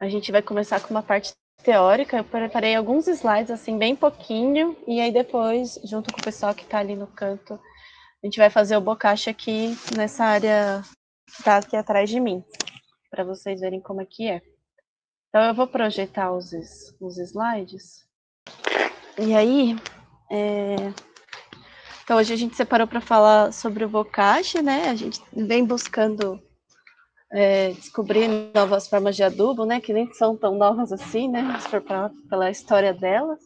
A gente vai começar com uma parte teórica. Eu preparei alguns slides, assim, bem pouquinho, e aí depois, junto com o pessoal que está ali no canto, a gente vai fazer o bocashi aqui nessa área que está aqui atrás de mim, para vocês verem como é que é. Então eu vou projetar os slides. E aí, então hoje a gente separou para falar sobre o bokashi, né? A gente vem buscando descobrir novas formas de adubo, né? Que nem são tão novas assim, né? Se for pela história delas.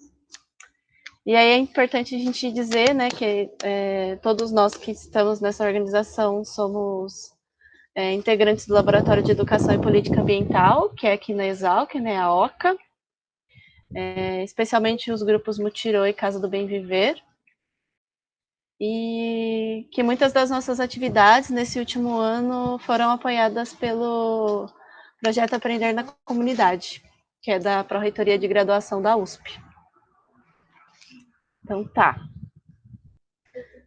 E aí é importante a gente dizer, né, que todos nós que estamos nessa organização somos integrantes do Laboratório de Educação e Política Ambiental, que é aqui na Exalc, né, a OCA, especialmente os grupos Mutirô e Casa do Bem Viver, e que muitas das nossas atividades nesse último ano foram apoiadas pelo projeto Aprender na Comunidade, que é da Pró-Reitoria de Graduação da USP. Então tá.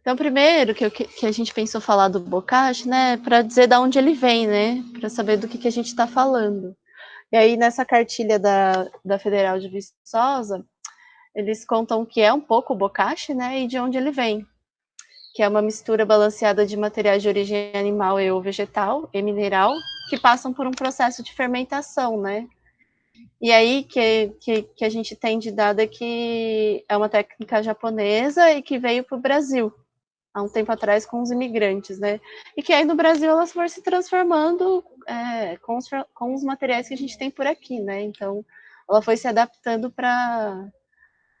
Então, primeiro que a gente pensou falar do bokashi, né, para dizer de onde ele vem, né, para saber do que a gente está falando. E aí, nessa cartilha da Federal de Viçosa, eles contam o que é um pouco o bokashi, né, e de onde ele vem, que é uma mistura balanceada de materiais de origem animal e ou vegetal e mineral, que passam por um processo de fermentação, né. E aí, que a gente tem de dado é que é uma técnica japonesa e que veio para o Brasil há um tempo atrás com os imigrantes, né? E que aí no Brasil elas foram se transformando com os materiais que a gente tem por aqui, né? Então ela foi se adaptando para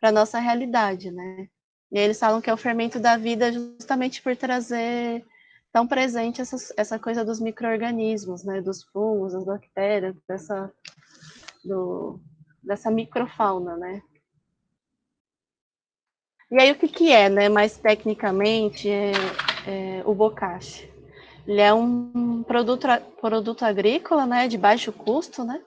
a nossa realidade, né? E aí eles falam que é o fermento da vida justamente por trazer tão presente essa coisa dos micro-organismos, né? Dos fungos, das bactérias, dessa microfauna, né? E aí o que é, né? Mais tecnicamente, o bokashi. Ele é um produto agrícola, né, de baixo custo, né,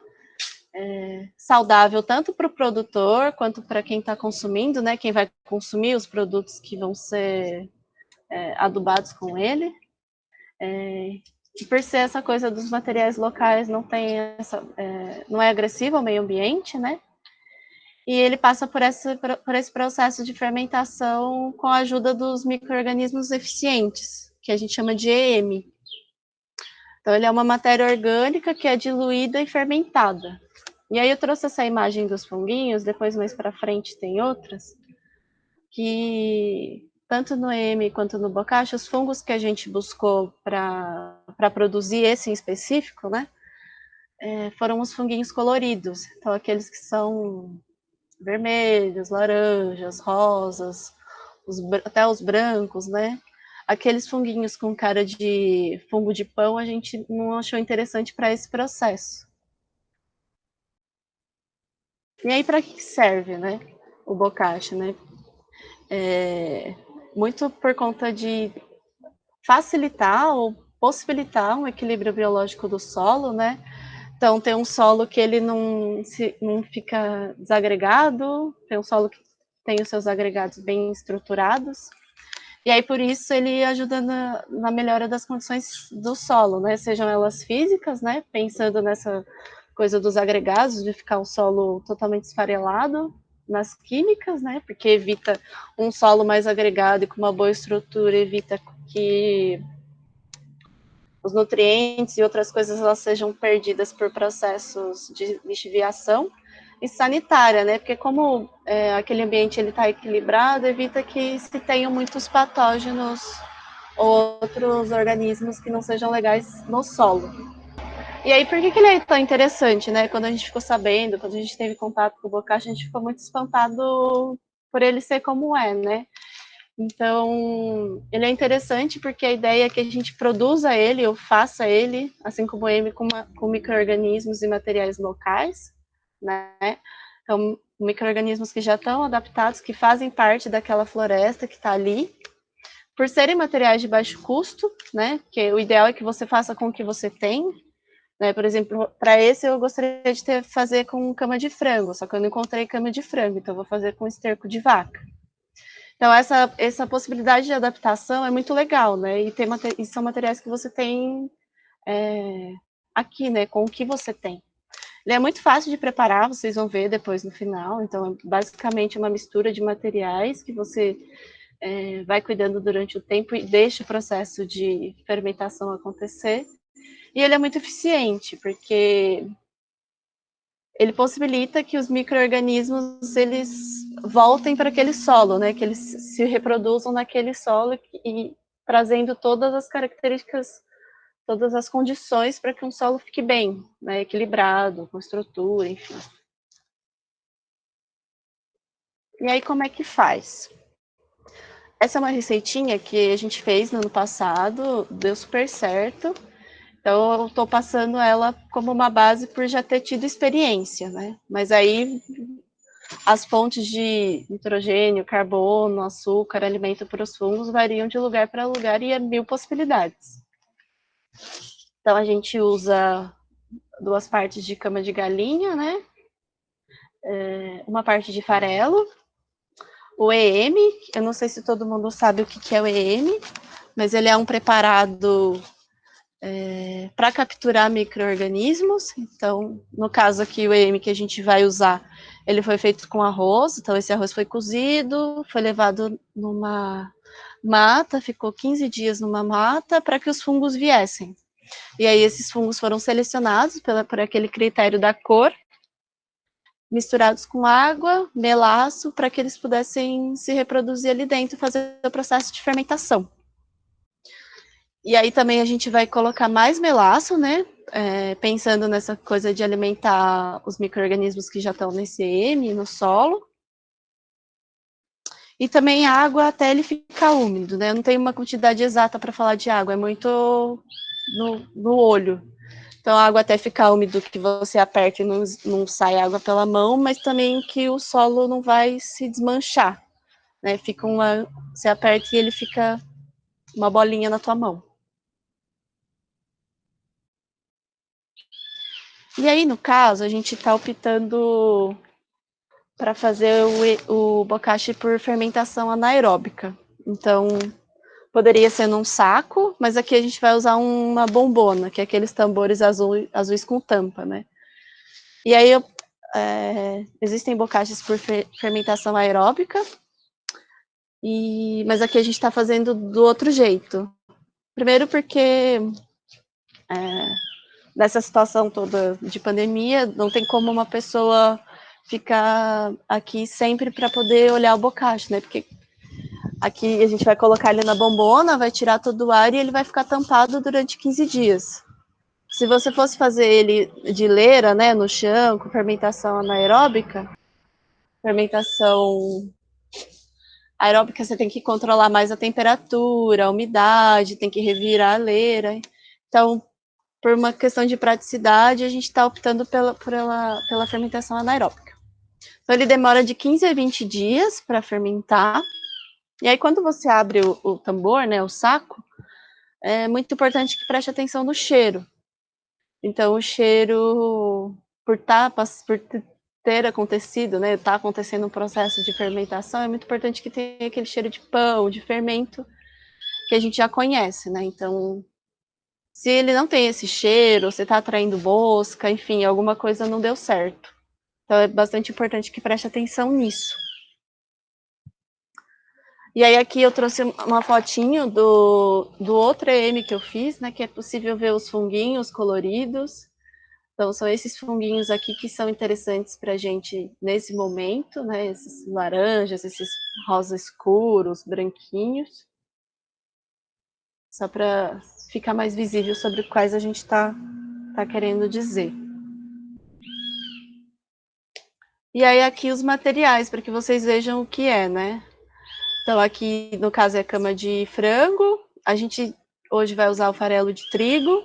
saudável tanto para o produtor quanto para quem está consumindo, né, quem vai consumir os produtos que vão ser adubados com ele. E por ser essa coisa dos materiais locais, não é agressivo ao meio ambiente, né, e ele passa por esse processo de fermentação com a ajuda dos micro-organismos eficientes, que a gente chama de EM. Então, ele é uma matéria orgânica que é diluída e fermentada. E aí eu trouxe essa imagem dos funguinhos, depois mais para frente tem outras, que tanto no EM quanto no bokashi, os fungos que a gente buscou para produzir esse em específico, né, foram os funguinhos coloridos. Então, aqueles que são vermelhos, laranjas, rosas, até os brancos, né? Aqueles funguinhos com cara de fungo de pão, a gente não achou interessante para esse processo. E aí, para que serve, né? O bokashi, né? Muito por conta de facilitar ou possibilitar um equilíbrio biológico do solo, né? Então, tem um solo que ele não fica desagregado, tem um solo que tem os seus agregados bem estruturados, e aí por isso ele ajuda na melhora das condições do solo, né? Sejam elas físicas, né? Pensando nessa coisa dos agregados, de ficar um solo totalmente esfarelado, nas químicas, né? Porque evita um solo mais agregado e com uma boa estrutura, evita que os nutrientes e outras coisas elas sejam perdidas por processos de lixiviação, e sanitária, né? Porque como aquele ambiente ele está equilibrado, evita que se tenham muitos patógenos ou outros organismos que não sejam legais no solo. E aí, por que ele é tão interessante, né? Quando a gente ficou sabendo, quando a gente teve contato com o bokashi, a gente ficou muito espantado por ele ser como é, né? Então, ele é interessante porque a ideia é que a gente produza ele ou faça ele, assim como o M, com micro-organismos e materiais locais, né? Então, micro-organismos que já estão adaptados, que fazem parte daquela floresta que está ali, por serem materiais de baixo custo, né? Porque o ideal é que você faça com o que você tem, né? Por exemplo, para esse eu gostaria de fazer com cama de frango, só que eu não encontrei cama de frango, então eu vou fazer com esterco de vaca. Então, essa possibilidade de adaptação é muito legal, né? E são materiais que você tem aqui, né? Com o que você tem. Ele é muito fácil de preparar, vocês vão ver depois no final. Então, é basicamente uma mistura de materiais que você vai cuidando durante o tempo e deixa o processo de fermentação acontecer. E ele é muito eficiente, porque ele possibilita que os micro-organismos eles voltem para aquele solo, né? Que eles se reproduzam naquele solo e trazendo todas as características, todas as condições para que um solo fique bem, né? Equilibrado, com estrutura, enfim. E aí, como é que faz? Essa é uma receitinha que a gente fez no ano passado, deu super certo. Então, eu estou passando ela como uma base por já ter tido experiência, né? Mas aí, as fontes de nitrogênio, carbono, açúcar, alimento para os fungos variam de lugar para lugar e é mil possibilidades. Então, a gente usa 2 partes de cama de galinha, né? Uma parte de farelo, o EM, eu não sei se todo mundo sabe o que é o EM, mas ele é um preparado para capturar micro-organismos. Então, no caso aqui, o EM que a gente vai usar, ele foi feito com arroz. Então, esse arroz foi cozido, foi levado numa mata, ficou 15 dias numa mata para que os fungos viessem. E aí, esses fungos foram selecionados por aquele critério da cor, misturados com água, melaço, para que eles pudessem se reproduzir ali dentro e fazer o processo de fermentação. E aí também a gente vai colocar mais melaço, né? Pensando nessa coisa de alimentar os micro-organismos que já estão nesse EM, no solo. E também água até ele ficar úmido, né? Eu não tenho uma quantidade exata para falar de água, é muito no olho. Então, a água até ficar úmido, que você aperta e não sai água pela mão, mas também que o solo não vai se desmanchar, né? Você aperta e ele fica uma bolinha na tua mão. E aí, no caso, a gente está optando para fazer o bokashi por fermentação anaeróbica. Então, poderia ser num saco, mas aqui a gente vai usar uma bombona, que é aqueles tambores azuis com tampa, né? E aí, existem bokashis por fermentação aeróbica, mas aqui a gente está fazendo do outro jeito. Primeiro porque nessa situação toda de pandemia, não tem como uma pessoa ficar aqui sempre para poder olhar o bocashi, né? Porque aqui a gente vai colocar ele na bombona, vai tirar todo o ar e ele vai ficar tampado durante 15 dias. Se você fosse fazer ele de leira, né, no chão, com fermentação anaeróbica, fermentação aeróbica você tem que controlar mais a temperatura, a umidade, tem que revirar a leira. Então, por uma questão de praticidade, a gente está optando pela fermentação anaeróbica. Então, ele demora de 15 a 20 dias para fermentar. E aí, quando você abre o tambor, né, o saco, é muito importante que preste atenção no cheiro. Então, o cheiro, por ter acontecido, né, tá acontecendo um processo de fermentação, é muito importante que tenha aquele cheiro de pão, de fermento, que a gente já conhece, né? Então, se ele não tem esse cheiro, você está atraindo mosca, enfim, alguma coisa não deu certo. Então é bastante importante que preste atenção nisso. E aí aqui eu trouxe uma fotinho do outro EM que eu fiz, né, que é possível ver os funguinhos coloridos. Então são esses funguinhos aqui que são interessantes para a gente nesse momento, né, esses laranjas, esses rosa escuros, branquinhos. Só para ficar mais visível sobre quais a gente está querendo dizer. E aí aqui os materiais, para que vocês vejam o que é, né? Então aqui, no caso, é a cama de frango. A gente hoje vai usar o farelo de trigo.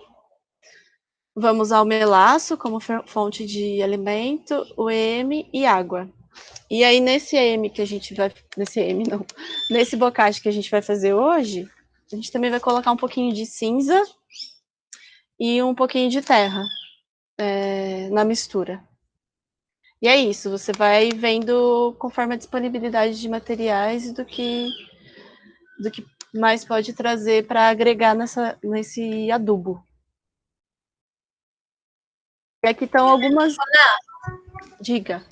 Vamos usar o melaço como fonte de alimento, o EM e água. E aí nesse EM que a gente vai... Nesse bocashi que a gente vai fazer hoje, a gente também vai colocar um pouquinho de cinza e um pouquinho de terra na mistura. E é isso, você vai vendo conforme a disponibilidade de materiais e do que mais pode trazer para agregar nesse adubo. E aqui estão algumas... Diga.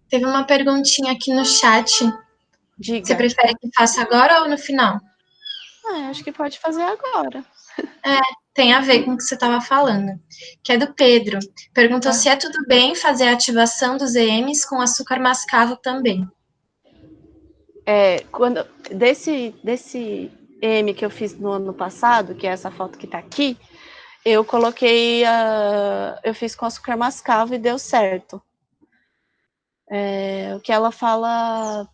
Teve uma perguntinha aqui no chat. Diga. Você prefere que faça agora ou no final? Acho que pode fazer agora. Tem a ver com o que você estava falando. Que é do Pedro. Perguntou se é tudo bem fazer a ativação dos EMs com açúcar mascavo também. Quando desse EM que eu fiz no ano passado, que é essa foto que está aqui, eu coloquei eu fiz com açúcar mascavo e deu certo. O que ela fala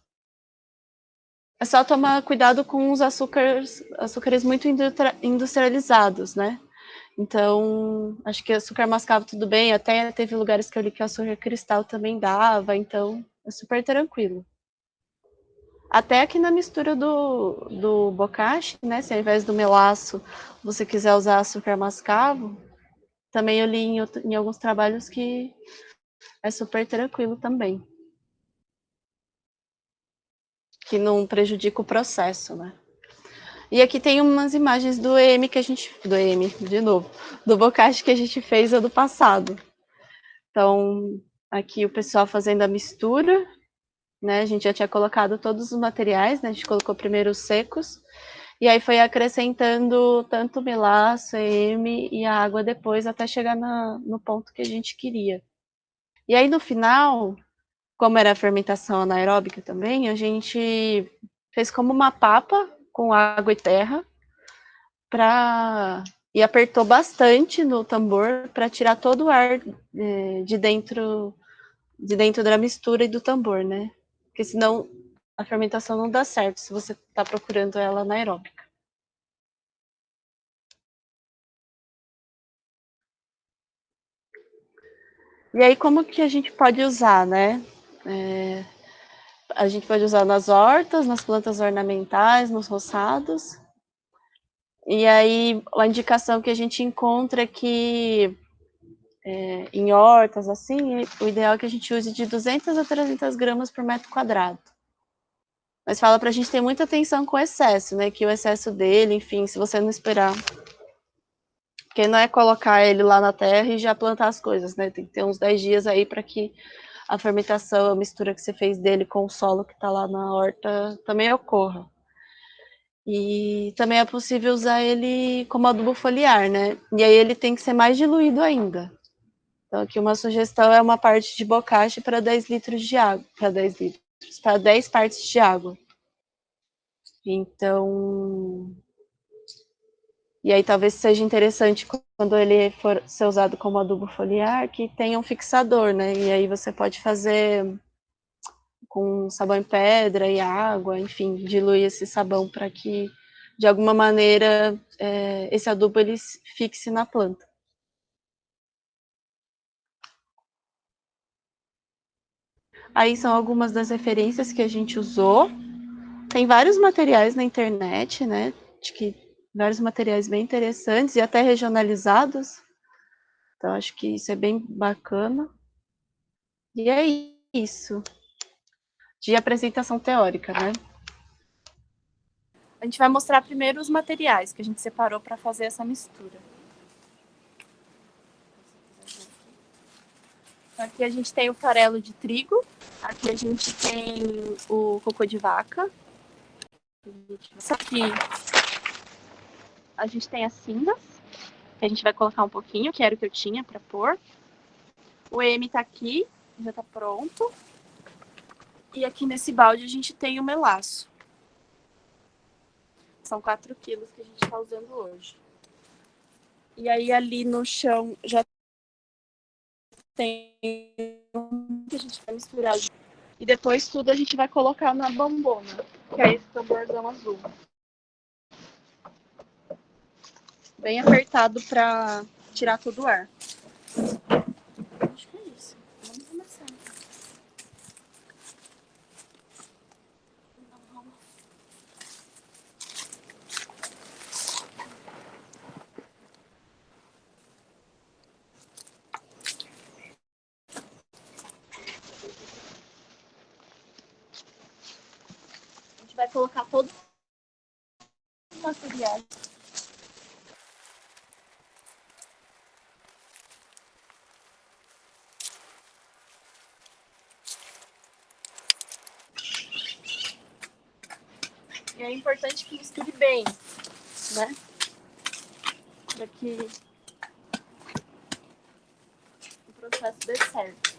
é só tomar cuidado com os açúcares muito industrializados, né? Então, acho que açúcar mascavo tudo bem, até teve lugares que eu li que açúcar cristal também dava, então é super tranquilo. Até aqui na mistura do bocashi, né? Se ao invés do melaço você quiser usar açúcar mascavo, também eu li em alguns trabalhos que é super tranquilo também. Que não prejudica o processo, né? E aqui tem umas imagens do EM que a gente... Do EM, de novo. Do bocashi que a gente fez ano passado. Então, aqui o pessoal fazendo a mistura, né? A gente já tinha colocado todos os materiais, né? A gente colocou primeiro os secos. E aí foi acrescentando tanto o melaço, EM e a água depois, até chegar no ponto que a gente queria. E aí no final, como era a fermentação anaeróbica também, a gente fez como uma papa com água e terra, e apertou bastante no tambor para tirar todo o ar de dentro da mistura e do tambor, né? Porque senão a fermentação não dá certo se você está procurando ela anaeróbica. E aí, como que a gente pode usar, né? A gente pode usar nas hortas, nas plantas ornamentais, nos roçados. E aí, a indicação que a gente encontra é que em hortas, assim, o ideal é que a gente use de 200 a 300 gramas por metro quadrado. Mas fala pra gente ter muita atenção com o excesso, né? Que o excesso dele, enfim, se você não esperar. Porque não é colocar ele lá na terra e já plantar as coisas, né? Tem que ter uns 10 dias aí para que a fermentação, a mistura que você fez dele com o solo que está lá na horta também ocorra. E também é possível usar ele como adubo foliar, né? E aí ele tem que ser mais diluído ainda. Então aqui uma sugestão é uma parte de bocashi para 10 litros de água, para 10 partes de água. Então, e aí talvez seja interessante quando ele for ser usado como adubo foliar, que tenha um fixador, né? E aí você pode fazer com sabão em pedra e água, enfim, diluir esse sabão para que, de alguma maneira, esse adubo ele fixe na planta. Aí são algumas das referências que a gente usou. Tem vários materiais na internet, né? Acho que vários materiais bem interessantes e até regionalizados. Então, acho que isso é bem bacana. E é isso. De apresentação teórica, né? A gente vai mostrar primeiro os materiais que a gente separou para fazer essa mistura. Aqui a gente tem o farelo de trigo, aqui a gente tem o cocô de vaca, aqui a gente tem as cinzas, que a gente vai colocar um pouquinho, que era o que eu tinha para pôr. O EM tá aqui, já tá pronto. E aqui nesse balde a gente tem o melaço. São 4 quilos que a gente tá usando hoje. E aí ali no chão já tem que a gente vai misturar. E depois tudo a gente vai colocar na bombona, que é esse tamborzão azul. Bem apertado para tirar todo o ar. Acho que é isso. Vamos começar. A gente vai colocar todos os materiais. é importante que misture bem, né? Para que o processo dê certo.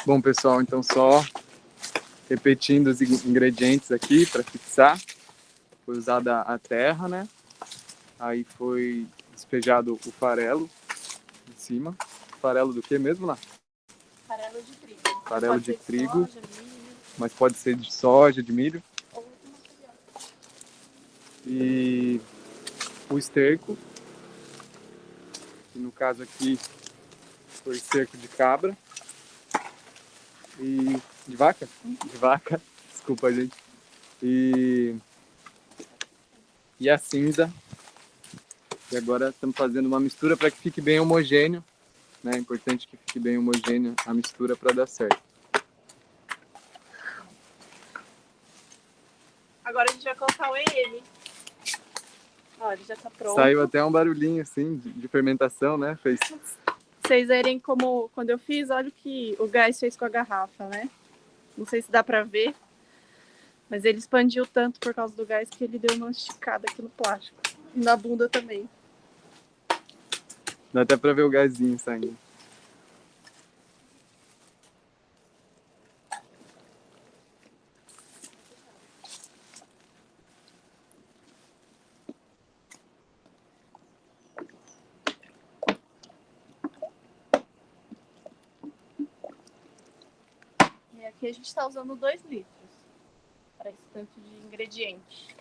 Bom, pessoal, então só repetindo os ingredientes aqui para fixar. Foi usada a terra, né? Aí foi despejado o farelo em cima. Farelo do que mesmo lá? Farelo de trigo. Farelo de trigo, soja, milho, mas pode ser de soja, de milho. ou outro material. E o esterco, que no caso aqui foi esterco de cabra. E de vaca? De vaca, desculpa, gente. E a cinza. E agora estamos fazendo uma mistura para que fique bem homogêneo, né? É importante que fique bem homogêneo a mistura para dar certo. Agora a gente vai colocar o EM. Ó, ele já tá pronto. Saiu até um barulhinho assim de fermentação, né? Fez. Vocês verem como quando eu fiz, olha o que o gás fez com a garrafa, né? Não sei se dá pra ver, mas ele expandiu tanto por causa do gás que ele deu uma esticada aqui no plástico. E na bunda também. Dá até para ver o gásinho saindo. E aqui a gente está usando 2 litros para esse tanto de ingrediente.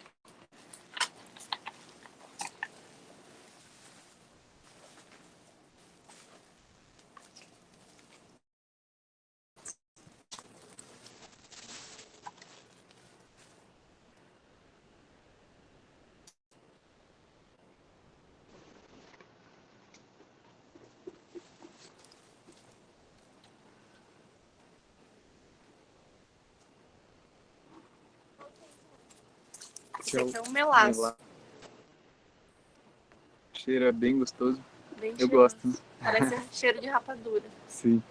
Esse aqui é um melaço. Cheira bem gostoso. Bem Eu cheiroso. gosto. Parece cheiro de rapadura. Sim.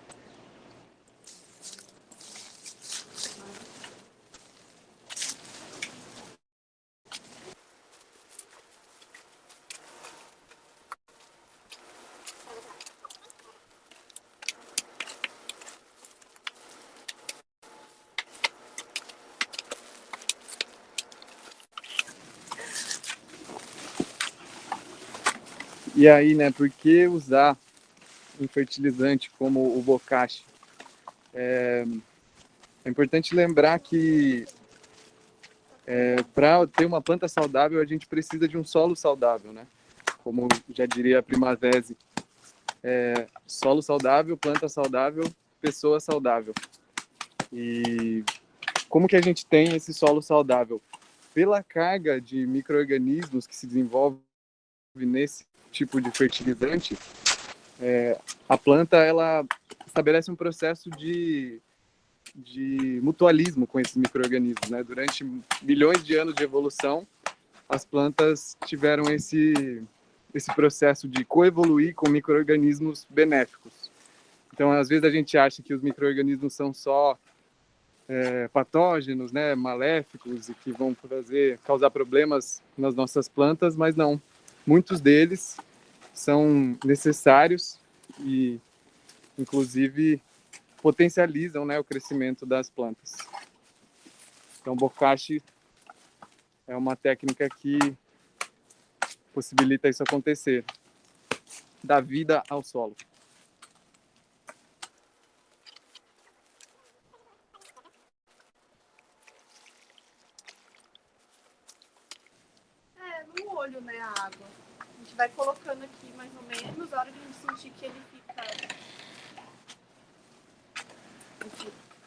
E aí, né, por que usar um fertilizante como o bocashi? É importante lembrar que para ter uma planta saudável, a gente precisa de um solo saudável, né? Como já diria a Primavera, solo saudável, planta saudável, pessoa saudável. E como que a gente tem esse solo saudável? Pela carga de micro-organismos que se desenvolve nesse tipo de fertilizante, a planta ela estabelece um processo de mutualismo com esses micro-organismos, né? Durante milhões de anos de evolução, as plantas tiveram esse processo de coevoluir com micro-organismos benéficos. Então, às vezes a gente acha que os micro-organismos são só patógenos, né, maléficos e que vão causar problemas nas nossas plantas, mas não. Muitos deles são necessários e, inclusive, potencializam, né, o crescimento das plantas. Então, bokashi é uma técnica que possibilita isso acontecer, dá vida ao solo. No olho, né, a água. A gente vai colocando aqui mais ou menos, a hora que a gente sentir que ele fica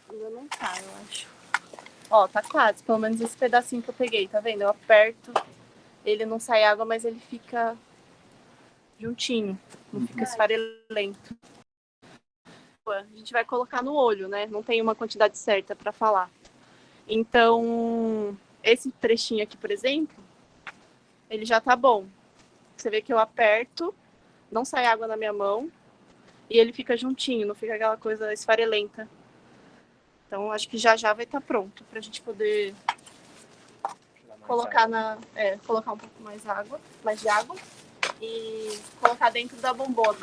Ainda não tá, eu acho. Ó, tá quase. Pelo menos esse pedacinho que eu peguei, tá vendo? Eu aperto, ele não sai água, mas ele fica juntinho. Não fica esfarelento. A gente vai colocar no olho, né? Não tem uma quantidade certa pra falar. Então, esse trechinho aqui, por exemplo, ele já tá bom. Você vê que eu aperto, não sai água na minha mão e ele fica juntinho, não fica aquela coisa esfarelenta. Então, acho que já já vai estar pronto pra gente poder colocar colocar um pouco mais de água e colocar dentro da bombona.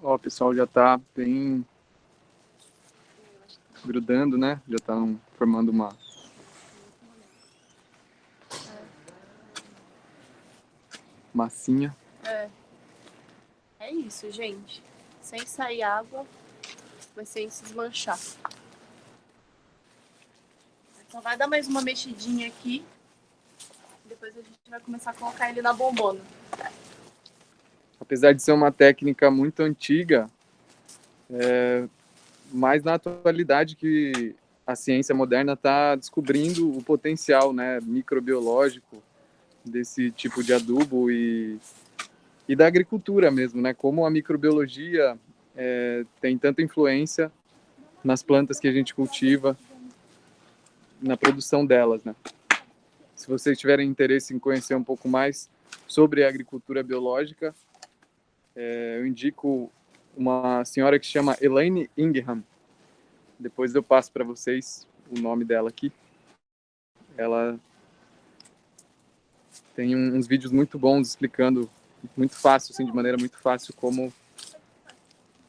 Ó, pessoal, já tá bem grudando, né? Já tá formando uma massinha. É isso, gente. Sem sair água, mas sem se desmanchar. Então vai dar mais uma mexidinha aqui. Depois a gente vai começar a colocar ele na bombona. Apesar de ser uma técnica muito antiga, mas na atualidade que a ciência moderna está descobrindo o potencial, né, microbiológico desse tipo de adubo e da agricultura mesmo, né? Como a microbiologia tem tanta influência nas plantas que a gente cultiva, na produção delas, né? Se vocês tiverem interesse em conhecer um pouco mais sobre a agricultura biológica, eu indico uma senhora que se chama Elaine Ingham. Depois eu passo para vocês o nome dela aqui. Ela tem uns vídeos muito bons explicando muito fácil, assim, de maneira muito fácil, como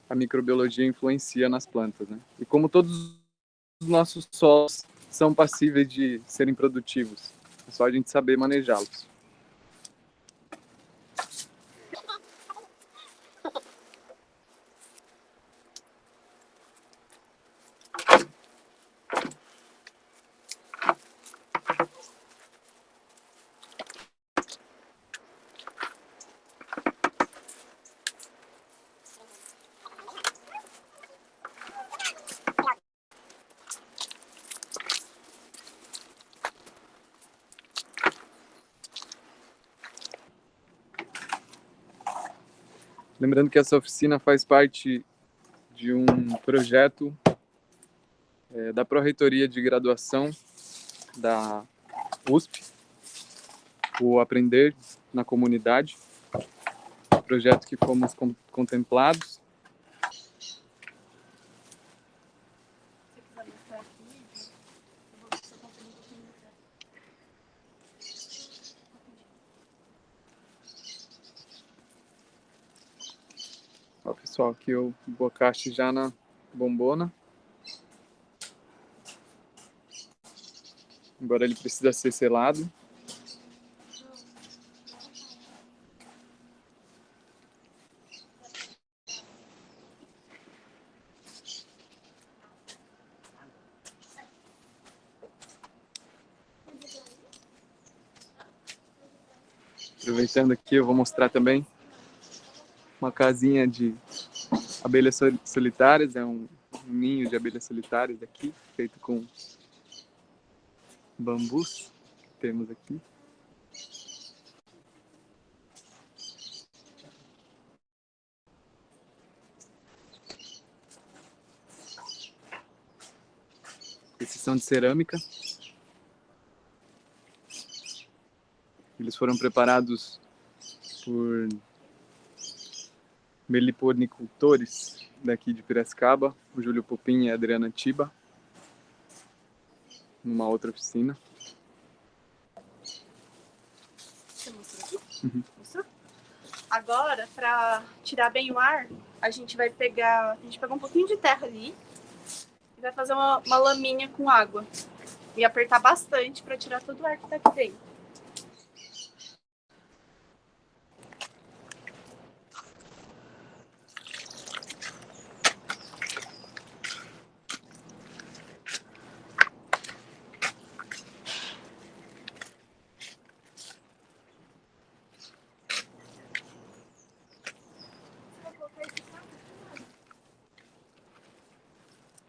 a microbiologia influencia nas plantas, né? E como todos os nossos solos são passíveis de serem produtivos. É só a gente saber manejá-los. Lembrando que essa oficina faz parte de um projeto da Pró-Reitoria de Graduação da USP, o Aprender na Comunidade, projeto que fomos contemplados. Ó, pessoal, aqui o bocache já na bombona. Agora ele precisa ser selado. Aproveitando aqui, eu vou mostrar também uma casinha de abelhas solitárias, é um ninho de abelhas solitárias aqui, feito com bambus que temos aqui. Esses são de cerâmica. Eles foram preparados por meliponicultores daqui de Piracicaba, o Júlio Popin e a Adriana Tiba, numa outra oficina. Você mostrou aqui? Uhum. Mostrou? Agora, para tirar bem o ar, a gente pega um pouquinho de terra ali e vai fazer uma laminha com água e apertar bastante para tirar todo o ar que tá aqui dentro.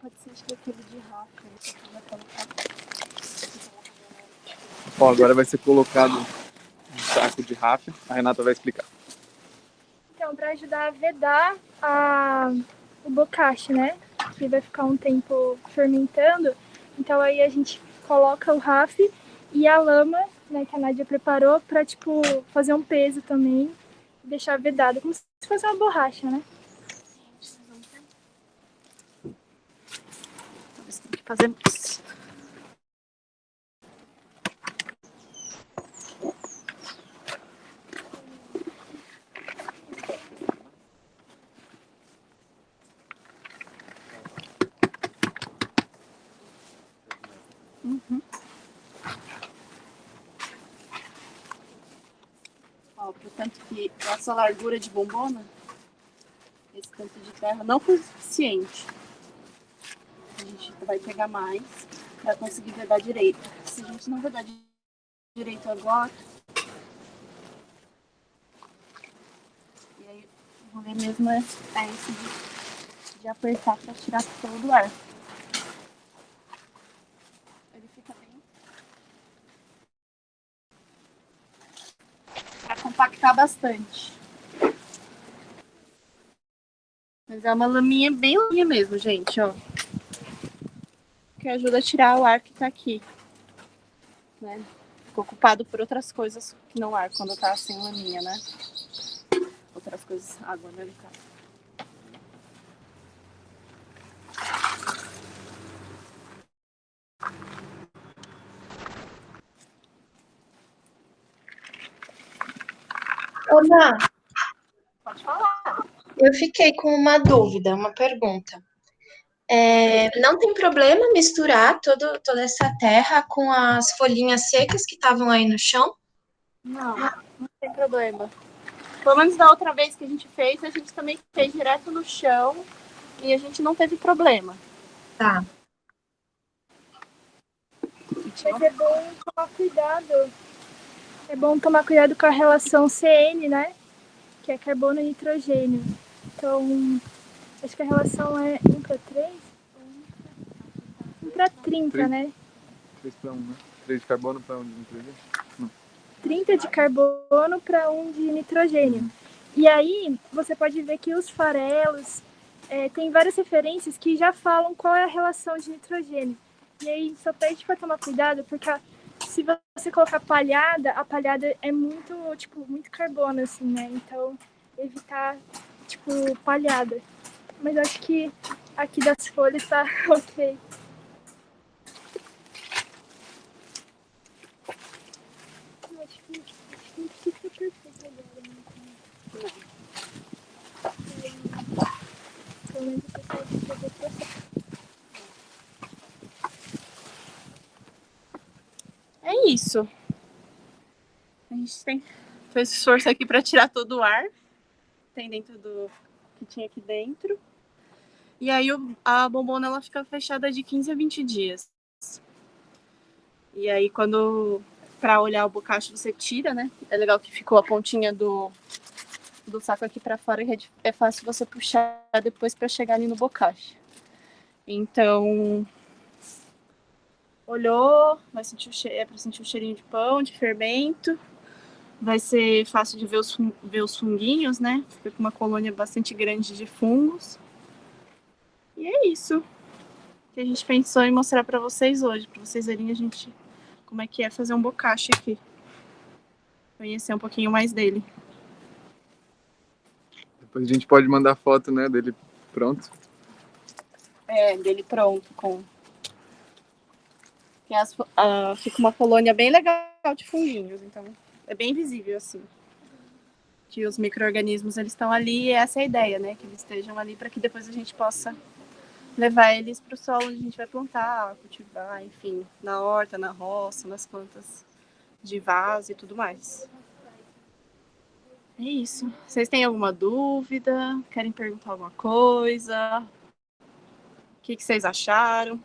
Pode ser, acho que aquele de rafa. Vai colocar. Ó, agora vai ser colocado um saco de rafa. A Renata vai explicar. Então, para ajudar a vedar o bocashi, né? Que vai ficar um tempo fermentando. Então aí a gente coloca o rafe e a lama, né, que a Nádia preparou para tipo fazer um peso também, deixar vedado, como se fosse uma borracha, né? Tem que fazer mais. Ó, portanto que essa largura de bombona, esse tanto de terra não foi suficiente. A gente vai pegar mais para conseguir vedar direito. Se a gente não vedar direito agora, e aí o rolê mesmo é esse de apertar para tirar todo o ar. Ele fica bem para compactar bastante. Mas é uma laminha bem laminha mesmo, gente, ó. Que ajuda a tirar o ar que tá aqui, né? Fico ocupado por outras coisas que não ar quando tá sem laminha, né? Outras coisas, água, né, no caso. Ô, Má, Pode falar. eu fiquei com uma dúvida, uma pergunta. Não tem problema misturar toda essa terra com as folhinhas secas que estavam aí no chão? Não, não tem problema. Pelo menos da outra vez que a gente também fez direto no chão e a gente não teve problema. Tá. Mas é bom tomar cuidado. É bom tomar cuidado com a relação CN, né? Que é carbono e nitrogênio. Então, acho que a relação é 1:3? 1:30, né? 3 para 1, né? 3 de carbono para 1 de nitrogênio? 30 de carbono para 1 de nitrogênio. E aí, você pode ver que os farelos, tem várias referências que já falam qual é a relação de nitrogênio. E aí, só pede para tomar cuidado, porque se você colocar palhada, a palhada é muito, tipo, muito carbono, assim, né? Então, evitar, tipo, palhada. Mas eu acho que aqui das folhas tá ok. Eu acho que não precisa ser perfeito agora, né? Pelo menos o pessoal vai fazer o processo. É isso. A gente fez esforço aqui para tirar todo o ar. Tem dentro do que tinha aqui dentro. E aí a bombona ela fica fechada de 15 a 20 dias. E aí quando para olhar o bocacho você tira, né? É legal que ficou a pontinha do saco aqui para fora e é fácil você puxar depois para chegar ali no bocacho. Então olhou, vai sentir para sentir o cheirinho de pão, de fermento. Vai ser fácil de ver os funguinhos, né? Fica com uma colônia bastante grande de fungos. E é isso que a gente pensou em mostrar para vocês hoje, para vocês verem como é que é fazer um bocashi aqui. Conhecer um pouquinho mais dele. Depois a gente pode mandar foto, né, dele pronto. Dele pronto, fica uma colônia bem legal de funguinhos, então é bem visível assim. Que os micro-organismos eles estão ali e essa é a ideia, né? Que eles estejam ali para que depois a gente possa levar eles para o solo onde a gente vai plantar, cultivar, enfim, na horta, na roça, nas plantas de vaso e tudo mais. É isso. Vocês têm alguma dúvida? Querem perguntar alguma coisa? O que vocês acharam?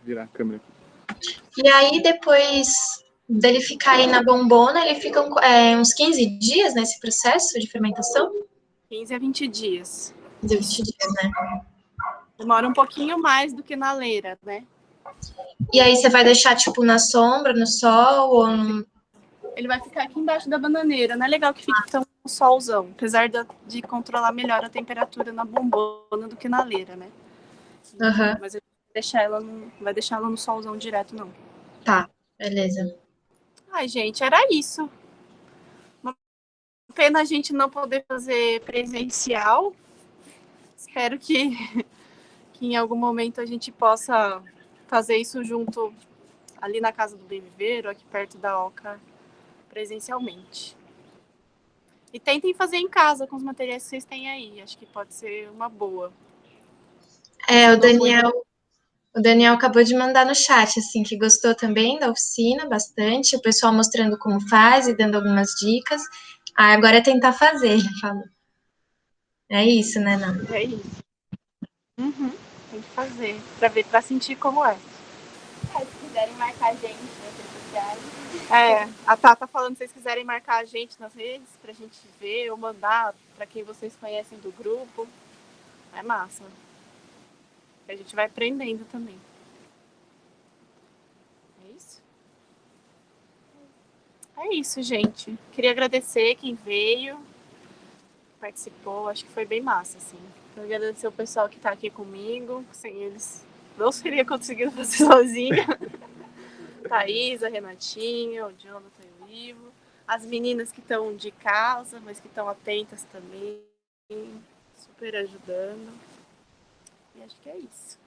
Virar a câmera aqui. E aí, depois dele ficar aí na bombona, ele fica uns 15 dias nesse processo de fermentação? 15 a 20 dias. 20 dias, né? Demora um pouquinho mais do que na leira, né? E aí você vai deixar, tipo, na sombra, no sol, ou no... Ele vai ficar aqui embaixo da bananeira. Não é legal que fique tão solzão, apesar de controlar melhor a temperatura na bombona do que na leira, né? Uhum. Mas a gente vai deixar ela no solzão direto, não. Tá, beleza. Ai, gente, era isso. Uma pena a gente não poder fazer presencial. Espero que em algum momento a gente possa fazer isso junto ali na casa do Bem Viver, aqui perto da Oca, presencialmente. E tentem fazer em casa com os materiais que vocês têm aí. Acho que pode ser uma boa. O Daniel acabou de mandar no chat, assim, que gostou também da oficina, bastante. O pessoal mostrando como faz e dando algumas dicas. Ah, agora é tentar fazer, ele falou. É isso, né, Nan? É isso. Uhum. Tem que fazer, pra sentir como é. Se quiserem marcar a gente nas redes sociais. A Tata falando se vocês quiserem marcar a gente nas redes pra gente ver ou mandar pra quem vocês conhecem do grupo. É massa. A gente vai aprendendo também. É isso? É isso, gente. Queria agradecer quem veio, participou. Acho que foi bem massa, assim. Queria agradecer o pessoal que tá aqui comigo. Sem eles, não seria conseguido fazer sozinha. Thaís, a Renatinha, o Jonathan e o Ivo. As meninas que estão de casa, mas que estão atentas também. Super ajudando. E acho que é isso.